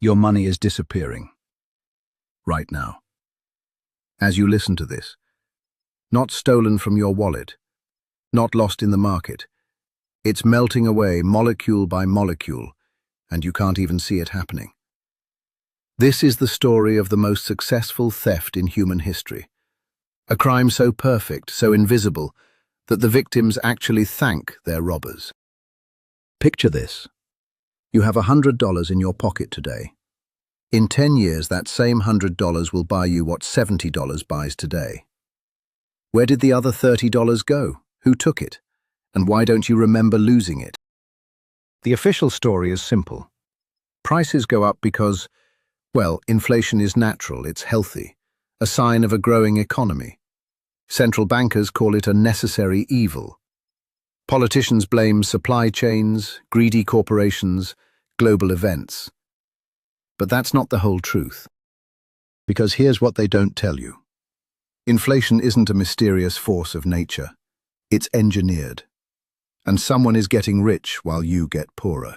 Your money is disappearing. Right now. As you listen to this. Not stolen from your wallet. Not lost in the market. It's melting away molecule by molecule, and you can't even see it happening. This is the story of the most successful theft in human history. A crime so perfect, so invisible, that the victims actually thank their robbers. Picture this. You have $100 in your pocket today. In 10 years, that same $100 will buy you what $70 buys today. Where did the other $30 go? Who took it? And why don't you remember losing it? The official story is simple. Prices go up because, well, inflation is natural, it's healthy, a sign of a growing economy. Central bankers call it a necessary evil. Politicians blame supply chains, greedy corporations, global events. But that's not the whole truth. Because here's what they don't tell you. Inflation isn't a mysterious force of nature. It's engineered. And someone is getting rich while you get poorer.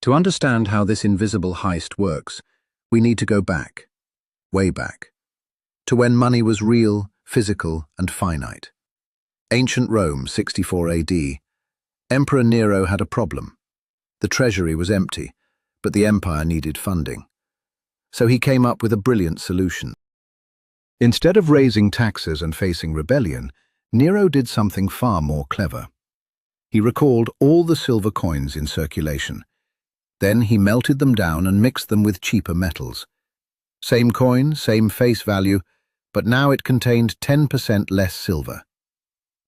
To understand how this invisible heist works, we need to go back, way back, to when money was real, physical, and finite. Ancient Rome, 64 AD. Emperor Nero had a problem. The treasury was empty, but the empire needed funding. So he came up with a brilliant solution. Instead of raising taxes and facing rebellion, Nero did something far more clever. He recalled all the silver coins in circulation. Then he melted them down and mixed them with cheaper metals. Same coin, same face value, but now it contained 10% less silver.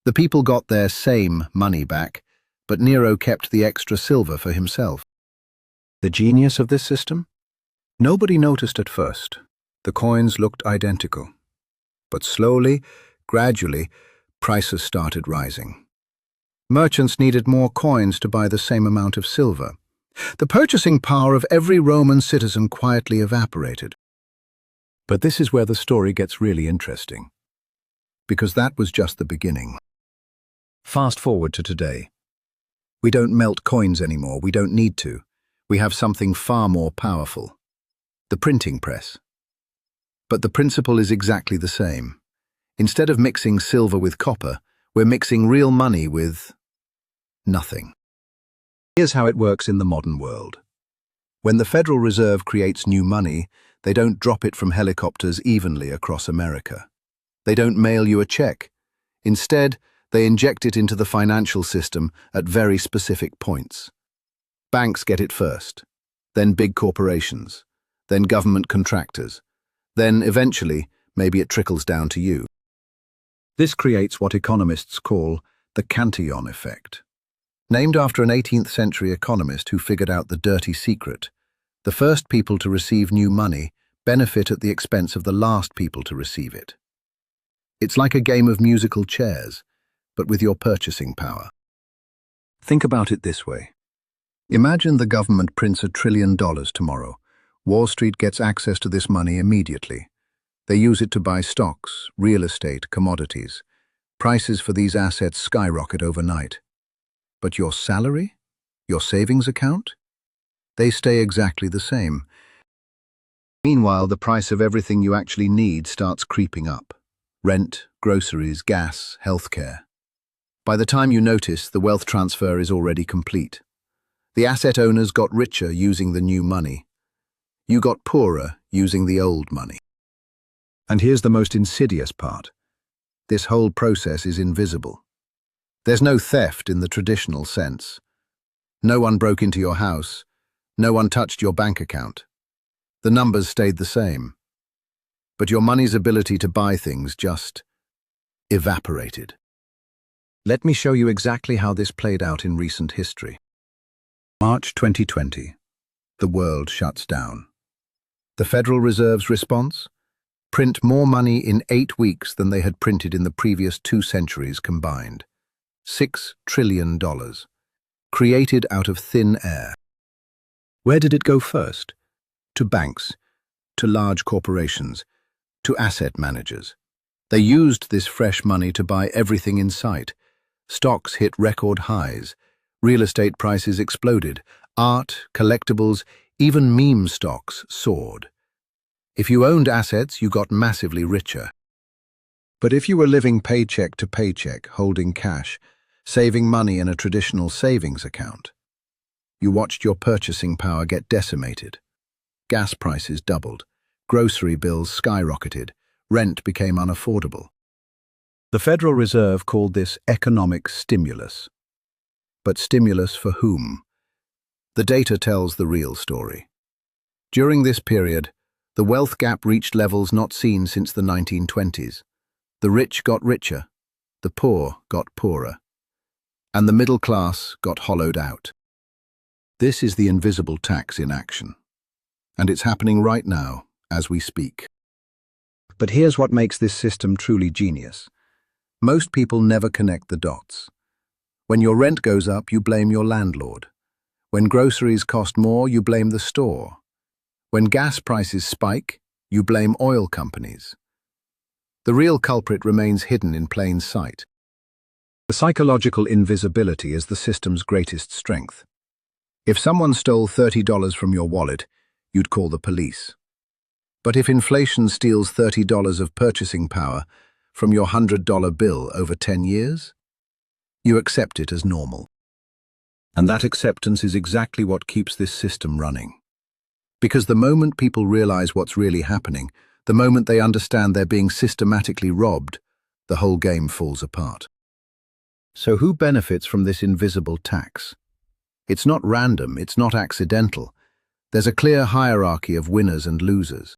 The people got their same money back, but Nero kept the extra silver for himself. The genius of this system? Nobody noticed at first. The coins looked identical. But slowly, gradually, prices started rising. Merchants needed more coins to buy the same amount of silver. The purchasing power of every Roman citizen quietly evaporated. But this is where the story gets really interesting. Because that was just the beginning. Fast forward to today. We don't melt coins anymore, we don't need to. We have something far more powerful. The printing press. But the principle is exactly the same. Instead of mixing silver with copper, we're mixing real money with nothing. Here's how it works in the modern world. When the Federal Reserve creates new money, they don't drop it from helicopters evenly across America. They don't mail you a check. Instead, they inject it into the financial system at very specific points. Banks get it first, then big corporations, then government contractors, then eventually, maybe it trickles down to you. This creates what economists call the Cantillon Effect. Named after an 18th century economist who figured out the dirty secret, the first people to receive new money benefit at the expense of the last people to receive it. It's like a game of musical chairs, but with your purchasing power. Think about it this way. Imagine the government prints $1 trillion tomorrow. Wall Street gets access to this money immediately. They use it to buy stocks, real estate, commodities. Prices for these assets skyrocket overnight. But your salary? Your savings account? They stay exactly the same. Meanwhile, the price of everything you actually need starts creeping up. Rent, groceries, gas, healthcare. By the time you notice, the wealth transfer is already complete. The asset owners got richer using the new money. You got poorer using the old money. And here's the most insidious part. This whole process is invisible. There's no theft in the traditional sense. No one broke into your house. No one touched your bank account. The numbers stayed the same. But your money's ability to buy things just evaporated. Let me show you exactly how this played out in recent history. March 2020. The world shuts down. The Federal Reserve's response? Print more money in 8 weeks than they had printed in the previous 2 centuries combined. $6 trillion. Created out of thin air. Where did it go first? To banks, to large corporations, to asset managers. They used this fresh money to buy everything in sight. Stocks hit record highs. Real estate prices exploded. Art, collectibles, Even meme stocks soared. If you owned assets, you got massively richer. But if you were living paycheck to paycheck, holding cash, saving money in a traditional savings account, you watched your purchasing power get decimated. Gas prices doubled, grocery bills skyrocketed, rent became unaffordable. The Federal Reserve called this economic stimulus. But stimulus for whom? The data tells the real story. During this period, the wealth gap reached levels not seen since the 1920s. The rich got richer, the poor got poorer, and the middle class got hollowed out. This is the invisible tax in action, and it's happening right now as we speak. But here's what makes this system truly genius. Most people never connect the dots. When your rent goes up, you blame your landlord. When groceries cost more, you blame the store. When gas prices spike, you blame oil companies. The real culprit remains hidden in plain sight. The psychological invisibility is the system's greatest strength. If someone stole $30 from your wallet, you'd call the police. But if inflation steals $30 of purchasing power from your $100 bill over 10 years, you accept it as normal. And that acceptance is exactly what keeps this system running. Because the moment people realize what's really happening, the moment they understand they're being systematically robbed, the whole game falls apart. So who benefits from this invisible tax? It's not random, it's not accidental. There's a clear hierarchy of winners and losers.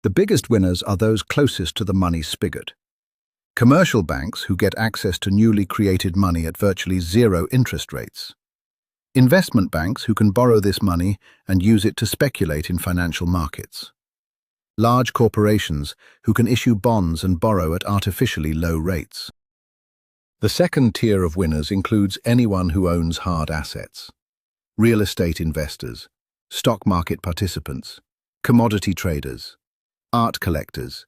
The biggest winners are those closest to the money spigot. Commercial banks who get access to newly created money at virtually zero interest rates. Investment banks who can borrow this money and use it to speculate in financial markets. Large corporations who can issue bonds and borrow at artificially low rates. The second tier of winners includes anyone who owns hard assets. Real estate investors, stock market participants, commodity traders, art collectors,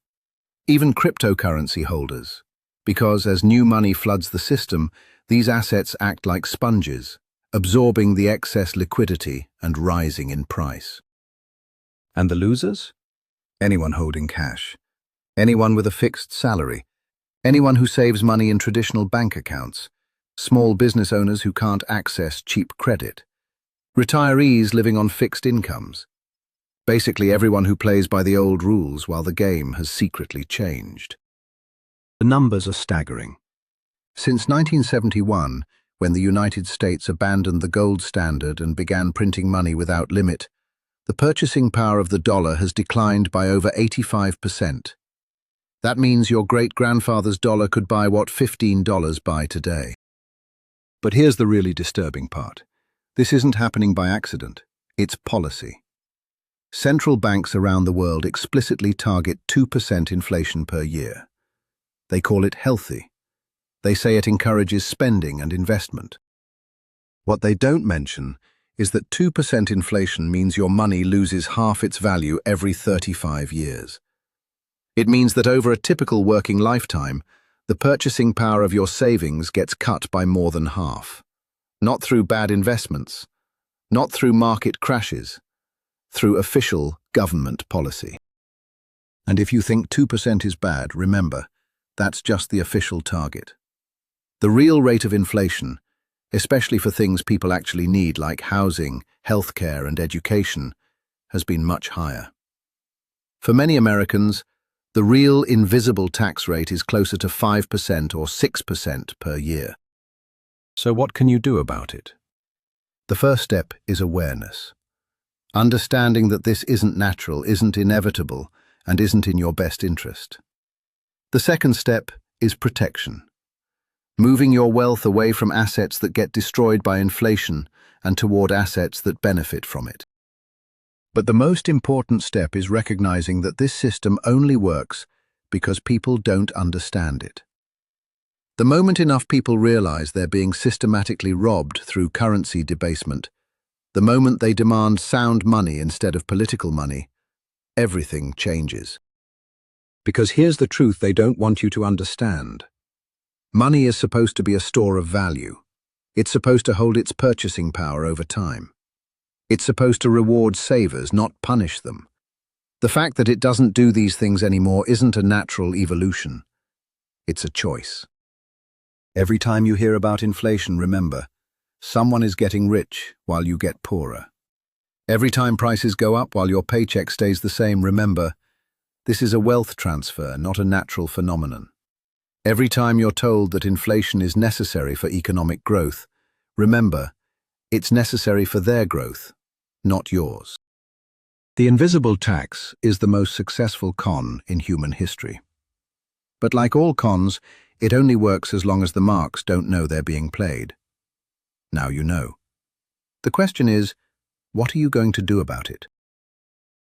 even cryptocurrency holders. Because as new money floods the system, these assets act like sponges, absorbing the excess liquidity and rising in price. And the losers? Anyone holding cash, anyone with a fixed salary, anyone who saves money in traditional bank accounts, small business owners who can't access cheap credit, retirees living on fixed incomes. Basically everyone who plays by the old rules while the game has secretly changed. The numbers are staggering. Since 1971, when the United States abandoned the gold standard and began printing money without limit, the purchasing power of the dollar has declined by over 85%. That means your great-grandfather's dollar could buy what $15 buy today. But here's the really disturbing part. This isn't happening by accident. It's policy. Central banks around the world explicitly target 2% inflation per year. They call it healthy. They say it encourages spending and investment. What they don't mention is that 2% inflation means your money loses half its value every 35 years. It means that over a typical working lifetime, the purchasing power of your savings gets cut by more than half. Not through bad investments, not through market crashes, through official government policy. And if you think 2% is bad, remember, that's just the official target. The real rate of inflation, especially for things people actually need like housing, healthcare, and education, has been much higher. For many Americans, the real invisible tax rate is closer to 5% or 6% per year. So what can you do about it? The first step is awareness. Understanding that this isn't natural, isn't inevitable, and isn't in your best interest. The second step is protection. Moving your wealth away from assets that get destroyed by inflation and toward assets that benefit from it. But the most important step is recognizing that this system only works because people don't understand it. The moment enough people realize they're being systematically robbed through currency debasement, the moment they demand sound money instead of political money, everything changes. Because here's the truth they don't want you to understand. Money is supposed to be a store of value. It's supposed to hold its purchasing power over time. It's supposed to reward savers, not punish them. The fact that it doesn't do these things anymore isn't a natural evolution. It's a choice. Every time you hear about inflation, remember, someone is getting rich while you get poorer. Every time prices go up while your paycheck stays the same, remember, this is a wealth transfer, not a natural phenomenon. Every time you're told that inflation is necessary for economic growth, remember, it's necessary for their growth, not yours. The invisible tax is the most successful con in human history. But like all cons, it only works as long as the marks don't know they're being played. Now you know. The question is, what are you going to do about it?